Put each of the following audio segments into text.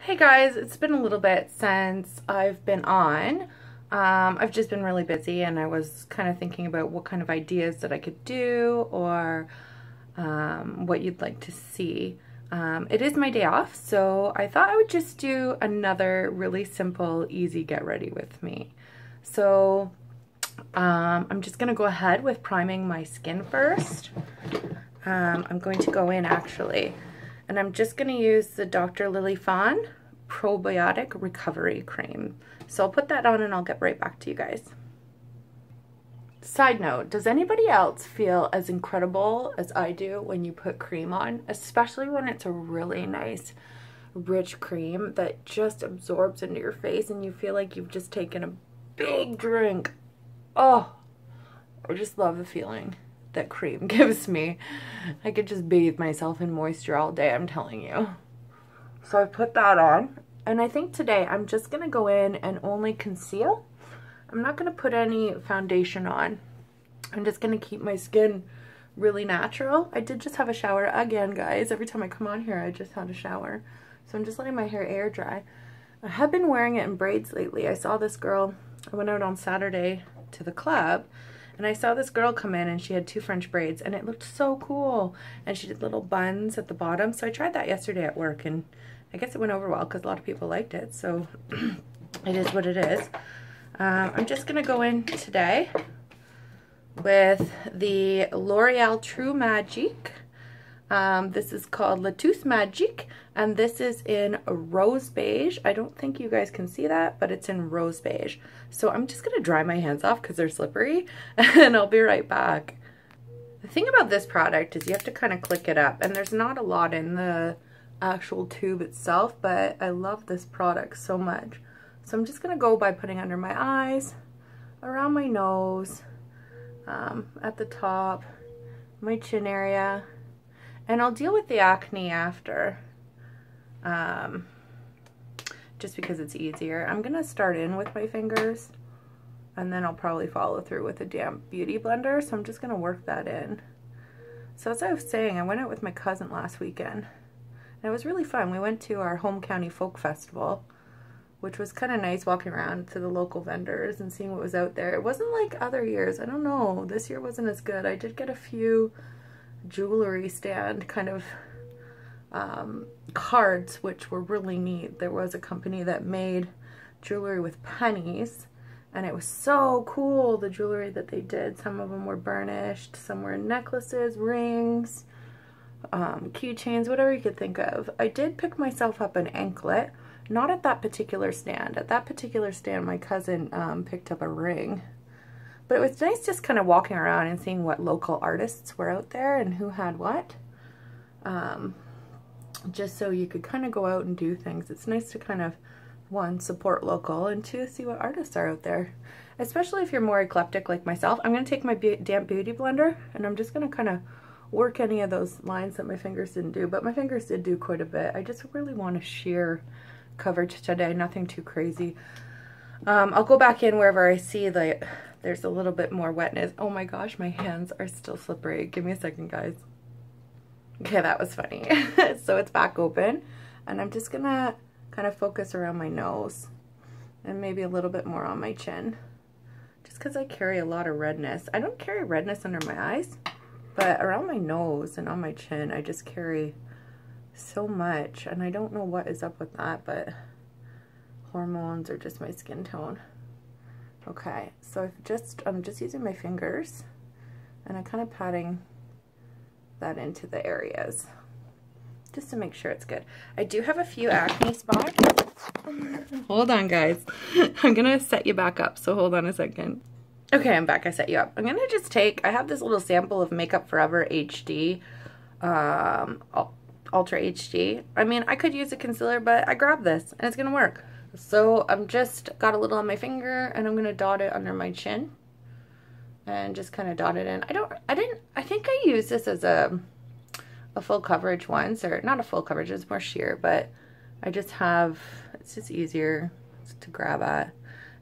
Hey guys, it's been a little bit since I've been on. I've just been really busy and I was kind of thinking about what kind of ideas that I could do or what you'd like to see. It is my day off, so I thought I would just do another really simple, easy get ready with me. So I'm just going to go ahead with priming my skin first. I'm going to go in actually. And I'm just going to use the Dr. Lily Fawn Probiotic Recovery Cream. So I'll put that on and I'll get right back to you guys. Side note, does anybody else feel as incredible as I do when you put cream on? Especially when it's a really nice, rich cream that just absorbs into your face and you feel like you've just taken a big drink. Oh, I just love the feeling that cream gives me. I could just bathe myself in moisture all day, I'm telling you. So I put that on, and I think today I'm just gonna go in and only conceal. I'm not gonna put any foundation on. I'm just gonna keep my skin really natural. I did just have a shower again, guys. Every time I come on here, I just had a shower. So I'm just letting my hair air dry. I have been wearing it in braids lately. I saw this girl, I went out on Saturday to the club, and I saw this girl come in and she had 2 French braids and it looked so cool. And she did little buns at the bottom. So I tried that yesterday at work and I guess it went over well because a lot of people liked it. So it is what it is. I'm just going to go in today with the L'Oreal True Magic. This is called Le Tous Magique, and this is in rose beige. I don't think you guys can see that, but it's in rose beige. So I'm just going to dry my hands off because they're slippery, and I'll be right back. The thing about this product is you have to kind of click it up, and there's not a lot in the actual tube itself, but I love this product so much. So I'm just going to go by putting under my eyes, around my nose, at the top, my chin area. And I'll deal with the acne after, just because it's easier. I'm going to start in with my fingers, and then I'll probably follow through with a damp beauty blender, so I'm just going to work that in. So as I was saying, I went out with my cousin last weekend, and it was really fun. We went to our home county folk festival, which was kind of nice, walking around to the local vendors and seeing what was out there. It wasn't like other years. I don't know. This year wasn't as good. I did get a few jewelry stand kind of cards, which were really neat. There was a company that made jewelry with pennies, and it was so cool, the jewelry that they did. Some of them were burnished, some were necklaces, rings, keychains, whatever you could think of. I did pick myself up an anklet, not at that particular stand. At that particular stand, my cousin picked up a ring. But it was nice just kind of walking around and seeing what local artists were out there and who had what. Just so you could kind of go out and do things. It's nice to kind of, 1, support local, and 2, see what artists are out there. Especially if you're more eclectic like myself. I'm going to take my damp beauty blender and I'm just going to kind of work any of those lines that my fingers didn't do. But my fingers did do quite a bit. I just really want a sheer coverage today, nothing too crazy. I'll go back in wherever I see that there's a little bit more wetness. Oh my gosh, my hands are still slippery. Give me a second, guys. Okay, that was funny. So it's back open, and I'm just gonna kind of focus around my nose and maybe a little bit more on my chin, just because I carry a lot of redness. I don't carry redness under my eyes, but around my nose and on my chin I just carry so much, and I don't know what is up with that, but hormones or just my skin tone. Okay, so I'm just using my fingers, and I'm kind of patting that into the areas just to make sure it's good. I do have a few acne spots. Hold on, guys. I'm gonna set you back up, so hold on a second. Okay, I'm back. I set you up. I'm gonna just I have this little sample of Makeup Forever HD, Ultra HD. I mean, I could use a concealer, but I grabbed this and it's gonna work. So I'm just got a little on my finger, and I'm gonna dot it under my chin and just kind of dot it in. I think I used this as a full coverage once, or not a full coverage, it's more sheer, but I just have, it's just easier to grab at.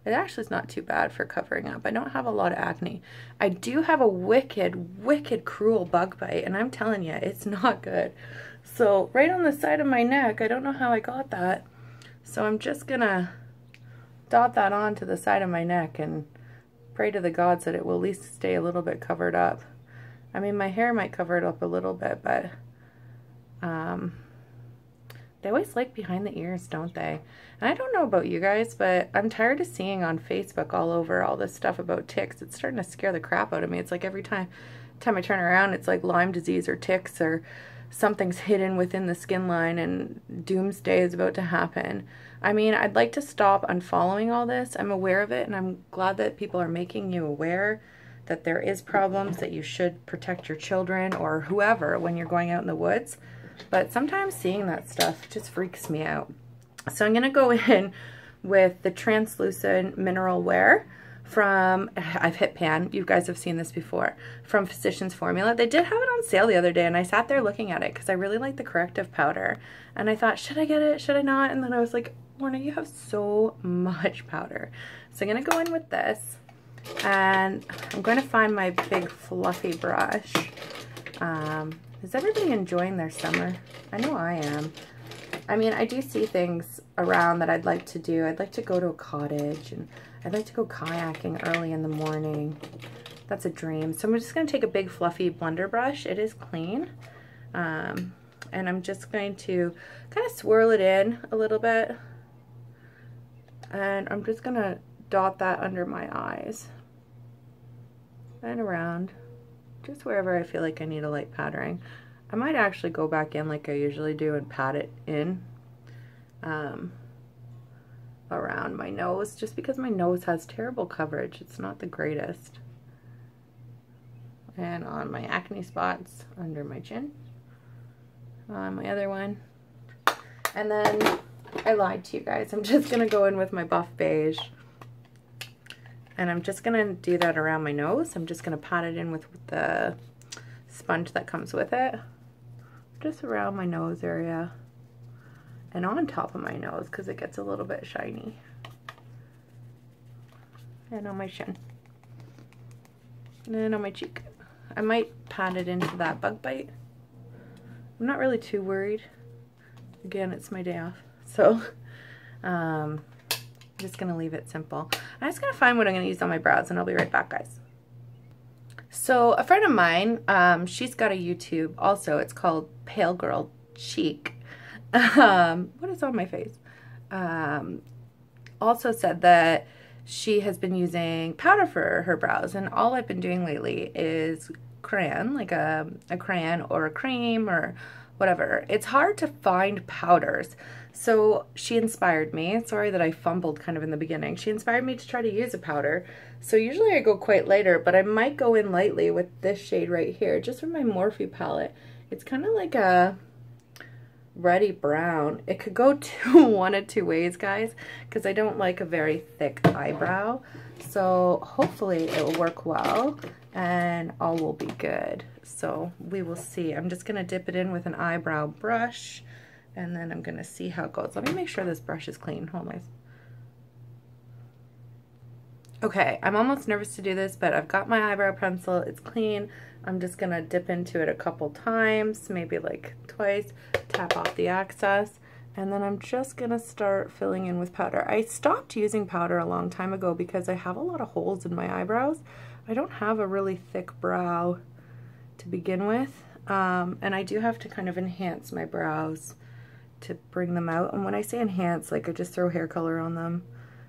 It actually is not too bad for covering up. I don't have a lot of acne. I do have a wicked cruel bug bite, and I'm telling you, it's not good. So right on the side of my neck, I don't know how I got that. So I'm just gonna dot that onto the side of my neck and pray to the gods that it will at least stay a little bit covered up. I mean, my hair might cover it up a little bit, but they always like behind the ears, don't they? And I don't know about you guys, but I'm tired of seeing on Facebook all over all this stuff about ticks. It's starting to scare the crap out of me. It's like every time I turn around, it's like Lyme disease or ticks or something's hidden within the skin line and doomsday is about to happen. I mean, I'd like to stop unfollowing all this. I'm aware of it, and I'm glad that people are making you aware that there is problems, that you should protect your children or whoever when you're going out in the woods. But sometimes seeing that stuff just freaks me out. So I'm going to go in with the translucent mineral wear from, I've hit pan, you guys have seen this before, from Physicians Formula. They did have it on sale the other day, and I sat there looking at it because I really like the corrective powder. And I thought, should I get it? Should I not? And then I was like, Lorna, you have so much powder. So I'm going to go in with this, and I'm going to find my big fluffy brush. Is everybody enjoying their summer? I know I am. I mean, I do see things around that I'd like to do. I'd like to go to a cottage, and I'd like to go kayaking early in the morning. That's a dream. So I'm just going to take a big fluffy blender brush. It is clean. And I'm just going to kind of swirl it in a little bit. And I'm just going to dot that under my eyes and around. Just wherever I feel like I need a light powdering. I might actually go back in like I usually do and pat it in around my nose, just because my nose has terrible coverage. It's not the greatest. And on my acne spots under my chin. On my other one. And then I lied to you guys. I'm just going to go in with my buff beige. And I'm just going to do that around my nose. I'm just going to pat it in with the sponge that comes with it. Just around my nose area. And on top of my nose because it gets a little bit shiny. And on my chin. And on my cheek. I might pat it into that bug bite. I'm not really too worried. Again, it's my day off. So, I'm just going to leave it simple. I'm just going to find what I'm going to use on my brows, and I'll be right back, guys. So a friend of mine, she's got a YouTube also. It's called Pale Girl Cheek. What is on my face? Also said that she has been using powder for her brows, and all I've been doing lately is crayon, like a crayon or a cream or whatever. It's hard to find powders. So she inspired me. Sorry that I fumbled kind of in the beginning. She inspired me to try to use a powder. So usually I go quite lighter, but I might go in lightly with this shade right here, just from my Morphe palette. It's kind of like a reddy brown. It could go one of two ways, guys, because I don't like a very thick eyebrow. So hopefully it will work well and all will be good. So we will see. I'm just going to dip it in with an eyebrow brush, and then I'm going to see how it goes. Let me make sure this brush is clean. Hold on. Okay, I'm almost nervous to do this, but I've got my eyebrow pencil. It's clean. I'm just going to dip into it a couple times, maybe like twice, tap off the excess, and then I'm just going to start filling in with powder. I stopped using powder a long time ago because I have a lot of holes in my eyebrows. I don't have a really thick brow to begin with, and I do have to kind of enhance my brows to bring them out. And when I say enhance, like I just throw hair color on them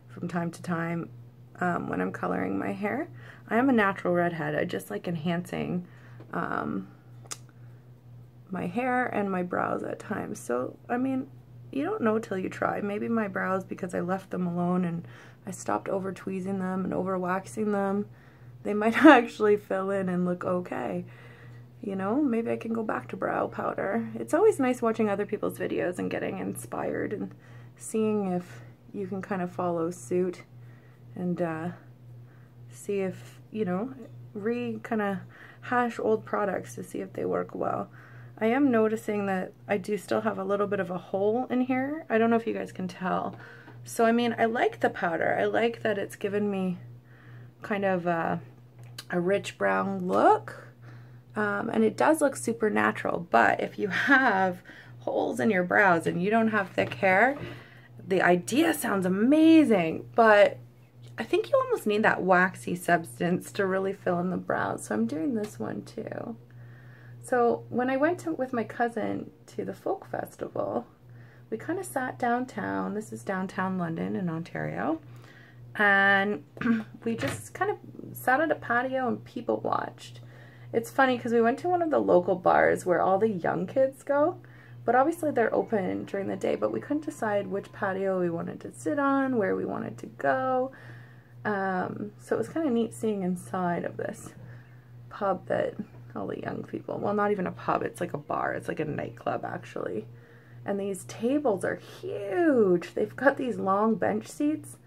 from time to time when I'm coloring my hair. I am a natural redhead. I just like enhancing my hair and my brows at times. So, I mean, you don't know till you try. Maybe my brows, because I left them alone and I stopped over tweezing them and over waxing them, they might actually fill in and look okay. You know, maybe I can go back to brow powder. It's always nice watching other people's videos and getting inspired and seeing if you can kind of follow suit and see if, you know, kind of hash old products to see if they work well. I am noticing that I do still have a little bit of a hole in here. I don't know if you guys can tell. So, I mean, I like the powder. I like that it's given me kind of a rich brown look. And it does look super natural, but if you have holes in your brows and you don't have thick hair, the idea sounds amazing, but I think you almost need that waxy substance to really fill in the brows. So I'm doing this one too. So when I went with my cousin to the folk festival, we kind of sat downtown. This is downtown London in Ontario. And we just kind of sat at a patio and people watched. It's funny because we went to one of the local bars where all the young kids go, but obviously they're open during the day, but we couldn't decide which patio we wanted to sit on, where we wanted to go. So it was kind of neat seeing inside of this pub that all the young people, well, not even a pub, it's like a bar, it's like a nightclub actually. And these tables are huge. They've got these long bench seats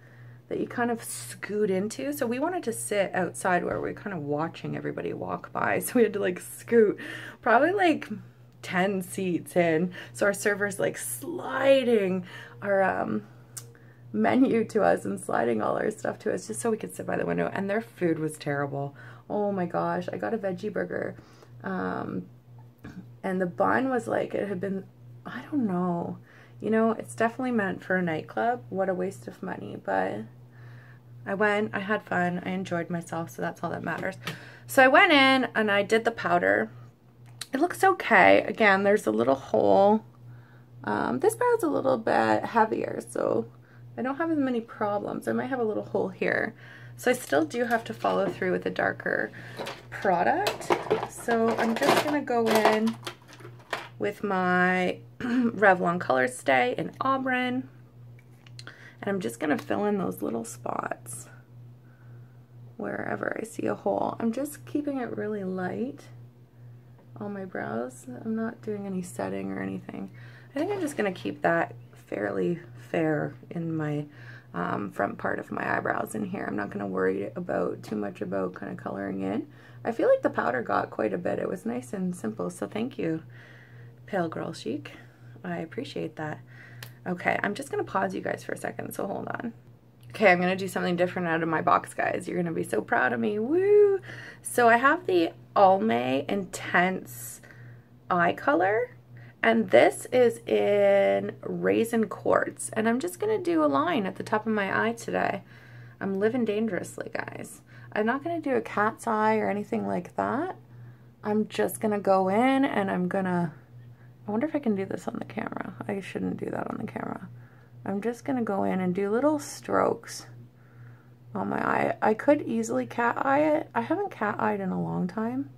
that you kind of scoot into. So we wanted to sit outside where we're kind of watching everybody walk by. So we had to like scoot probably like 10 seats in. So our server's like sliding our menu to us and sliding all our stuff to us just so we could sit by the window. And their food was terrible. Oh my gosh, I got a veggie burger. And the bun was like, it had been, I don't know. You know, it's definitely meant for a nightclub. What a waste of money. But I went, I had fun, I enjoyed myself, so that's all that matters. So I went in and I did the powder. It looks okay. Again, there's a little hole. This brow's a little bit heavier, so I don't have as many problems. I might have a little hole here. So I still do have to follow through with a darker product. So I'm just going to go in with my Revlon Color Stay in Auburn. And I'm just going to fill in those little spots wherever I see a hole. I'm just keeping it really light on my brows. I'm not doing any setting or anything. I think I'm just going to keep that fairly fair in my front part of my eyebrows in here. I'm not going to worry about too much about kind of coloring in. I feel like the powder got quite a bit. It was nice and simple, so thank you, Pale Girl Chic. I appreciate that. Okay, I'm just going to pause you guys for a second, so hold on. Okay, I'm going to do something different out of my box, guys. You're going to be so proud of me. Woo! So I have the Almay Intense Eye Color, and this is in Raisin Quartz. And I'm just going to do a line at the top of my eye today. I'm living dangerously, guys. I'm not going to do a cat's eye or anything like that. I'm just going to go in and I'm going to... I wonder if I can do this on the camera. I shouldn't do that on the camera. I'm just going to go in and do little strokes on my eye. I could easily cat eye it. I haven't cat eyed in a long time.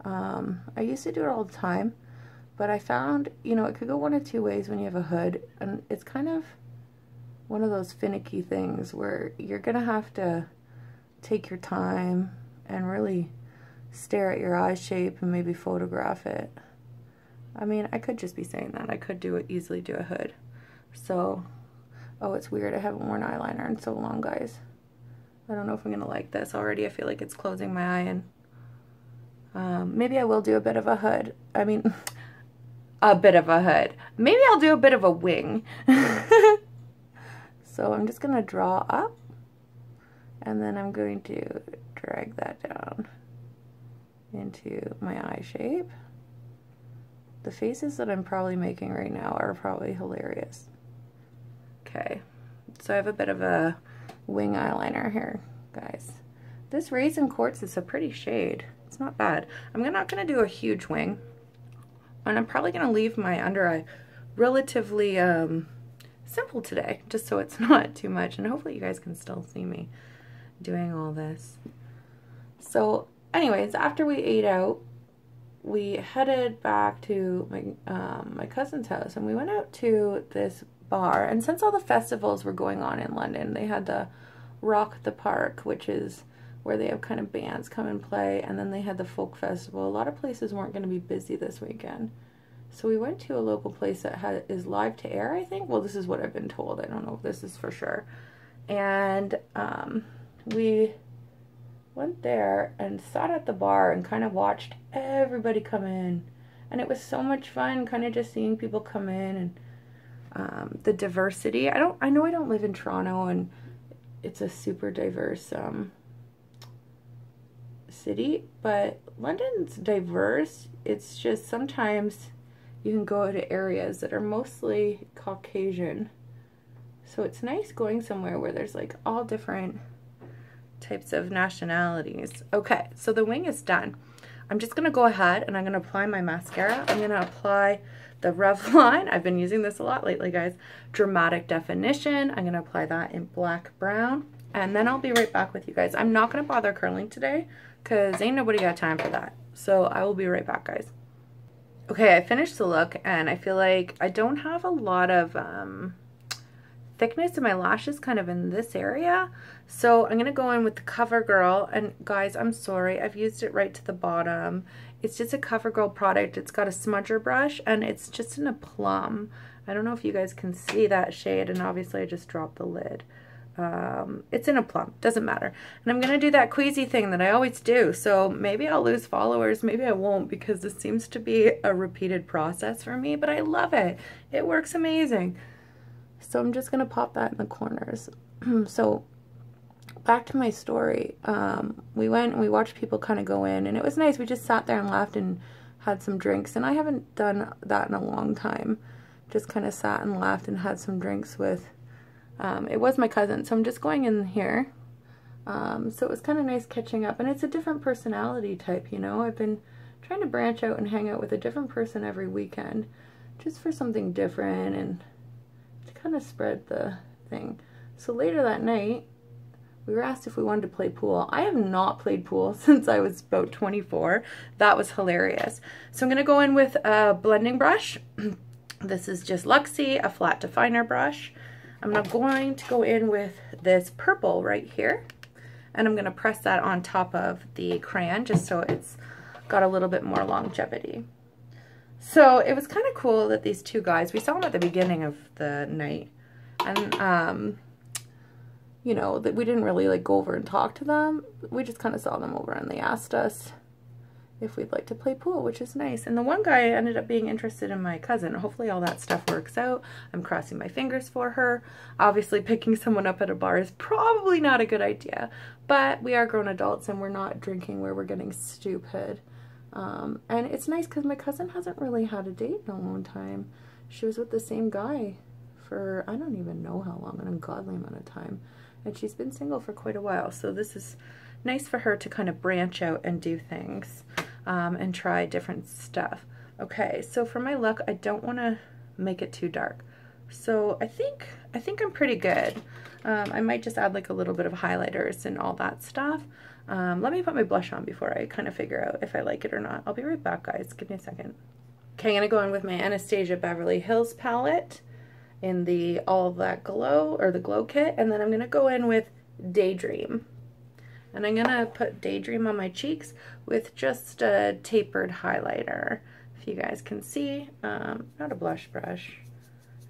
I used to do it all the time, but I found, you know, it could go one of two ways when you have a hood, and it's kind of one of those finicky things where you're going to have to take your time and really stare at your eye shape and maybe photograph it. I mean, I could just be saying that. I could easily do a hood. So, oh, it's weird. I haven't worn eyeliner in so long, guys. I don't know if I'm going to like this already. I feel like it's closing my eye in. Maybe I will do a bit of a hood. I mean, a bit of a hood. Maybe I'll do a bit of a wing. So I'm just going to draw up. And then I'm going to drag that down into my eye shape. The faces that I'm probably making right now are probably hilarious. Okay, so I have a bit of a wing eyeliner here, guys. This Raisin Quartz is a pretty shade. It's not bad. I'm not going to do a huge wing. And I'm probably going to leave my under eye relatively simple today, just so it's not too much. And hopefully you guys can still see me doing all this. So anyways, after we ate out, we headed back to my cousin's house, and we went out to this bar. And since all the festivals were going on in London, they had the Rock the Park, which is where they have kind of bands come and play, and then they had the folk festival. A lot of places weren't going to be busy this weekend, so we went to a local place that is live to air, I think. Well, this is what I've been told. I don't know if this is for sure. And we went there and sat at the bar and kind of watched everybody come in, and it was so much fun kind of just seeing people come in and the diversity. I know I don't live in Toronto and it's a super diverse city, but London's diverse. It's just sometimes you can go to areas that are mostly Caucasian So it's nice going somewhere where there's like all different types of nationalities. Okay, so the wing is done. I'm just going to go ahead and I'm going to apply my mascara. I'm going to apply the Revlon. I've been using this a lot lately, guys. Dramatic Definition. I'm going to apply that in black brown. And then I'll be right back with you guys. I'm not going to bother curling today because ain't nobody got time for that. So I will be right back, guys. Okay, I finished the look and I feel like I don't have a lot of thickness in my lashes kind of in this area. So I'm going to go in with the CoverGirl. And guys, I'm sorry. I've used it right to the bottom. It's just a CoverGirl product. It's got a smudger brush and it's just in a plum. I don't know if you guys can see that shade, and obviously I just dropped the lid. It's in a plum. Doesn't matter. And I'm going to do that queasy thing that I always do. So maybe I'll lose followers. Maybe I won't, because this seems to be a repeated process for me. But I love it. It works amazing. So I'm just going to pop that in the corners. So back to my story. We went and we watched people kind of go in, and it was nice. We just sat there and laughed and had some drinks. And I haven't done that in a long time. Just kind of sat and laughed and had some drinks with, it was my cousin. So I'm just going in here. So it was kind of nice catching up. And it's a different personality type, you know. I've been trying to branch out and hang out with a different person every weekend. Just for something different and to kind of spread the thing. So later that night, we were asked if we wanted to play pool. I have not played pool since I was about 24. That was hilarious. So I'm going to go in with a blending brush. This is just Luxie, a flat definer brush. I'm now going to go in with this purple right here. And I'm going to press that on top of the crayon just so it's got a little bit more longevity. So it was kind of cool that these two guys, we saw them at the beginning of the night. And, you know, that we didn't really like go over and talk to them. We just kind of saw them over and they asked us if we'd like to play pool, which is nice. And the one guy ended up being interested in my cousin. Hopefully all that stuff works out. I'm crossing my fingers for her. Obviously picking someone up at a bar is probably not a good idea, but we are grown adults and we're not drinking where we're getting stupid. And it's nice because my cousin hasn't really had a date in a long time. She was with the same guy for, I don't even know how long, an ungodly amount of time. And she's been single for quite a while. So this is nice for her to kind of branch out and do things and try different stuff. Okay, so for my look, I don't want to make it too dark. So I think I'm pretty good. I might just add like a little bit of highlighters and all that stuff. Let me put my blush on before I kind of figure out if I like it or not. I'll be right back, guys. Give me a second. Okay, I'm going to go in with my Anastasia Beverly Hills palette in the All That Glow, or the Glow Kit, and then I'm going to go in with Daydream. And I'm going to put Daydream on my cheeks with just a tapered highlighter, if you guys can see. Not a blush brush.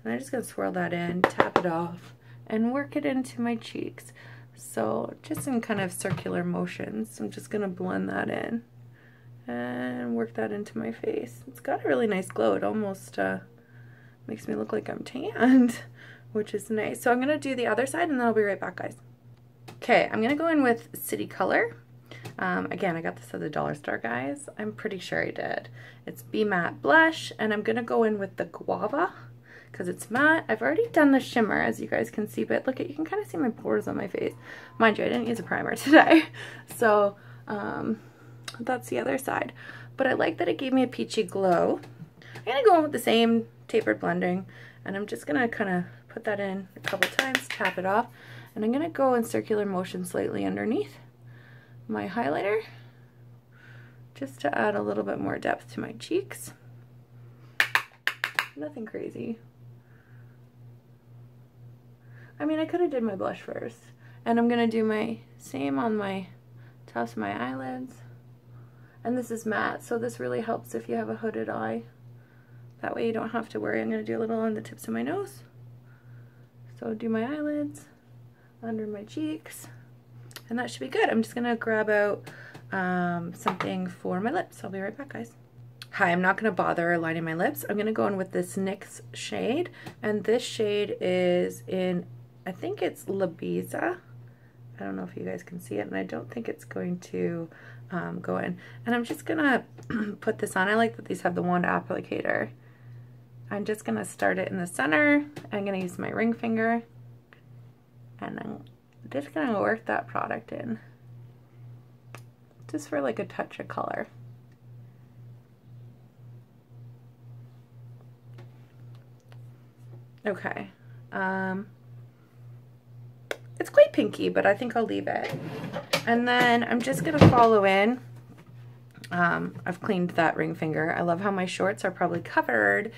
And I'm just going to swirl that in, tap it off, and work it into my cheeks. So just in kind of circular motions, I'm just going to blend that in and work that into my face. It's got a really nice glow. It almost makes me look like I'm tanned, which is nice. So I'm going to do the other side and then I'll be right back, guys. Okay, I'm going to go in with City Color. Again, I got this at the dollar store, guys. I'm pretty sure I did. It's Be Matte Blush, and I'm going to go in with the Guava because it's matte. I've already done the shimmer, as you guys can see, but look, you can kind of see my pores on my face. Mind you, I didn't use a primer today. So that's the other side. But I like that it gave me a peachy glow. I'm going to go in with the same tapered blending, and I'm just going to kind of put that in a couple times, tap it off, and I'm going to go in circular motion slightly underneath my highlighter just to add a little bit more depth to my cheeks. Nothing crazy. I mean, I could have did my blush first, and I'm going to do my same on my tops of my eyelids. And this is matte, so this really helps if you have a hooded eye. That way you don't have to worry. I'm going to do a little on the tips of my nose. So do my eyelids, under my cheeks, and that should be good. I'm just going to grab out something for my lips. I'll be right back, guys. Hi, I'm not going to bother lining my lips. I'm going to go in with this NYX shade, and this shade is in, I think it's Labiza. I don't know if you guys can see it, and I don't think it's going to go in. And I'm just going to put this on. I like that these have the wand applicator. I'm just going to start it in the center. I'm going to use my ring finger And I'm just going to work that product in. Just for like a touch of color. Okay. It's quite pinky, but I think I'll leave it. And then I'm just going to follow in. I've cleaned that ring finger. I love how my shorts are probably covered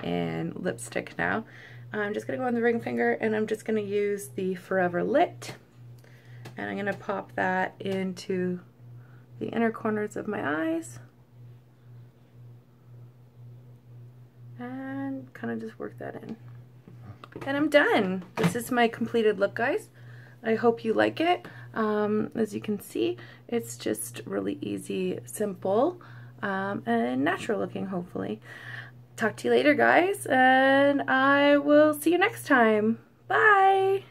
in lipstick now. I'm just going to go on the ring finger, and I'm just going to use the Forever Lit. And I'm going to pop that into the inner corners of my eyes. And kind of just work that in. And I'm done. This is my completed look, guys. I hope you like it. As you can see, it's just really easy, simple, and natural looking, hopefully. Talk to you later, guys, and I will see you next time. Bye!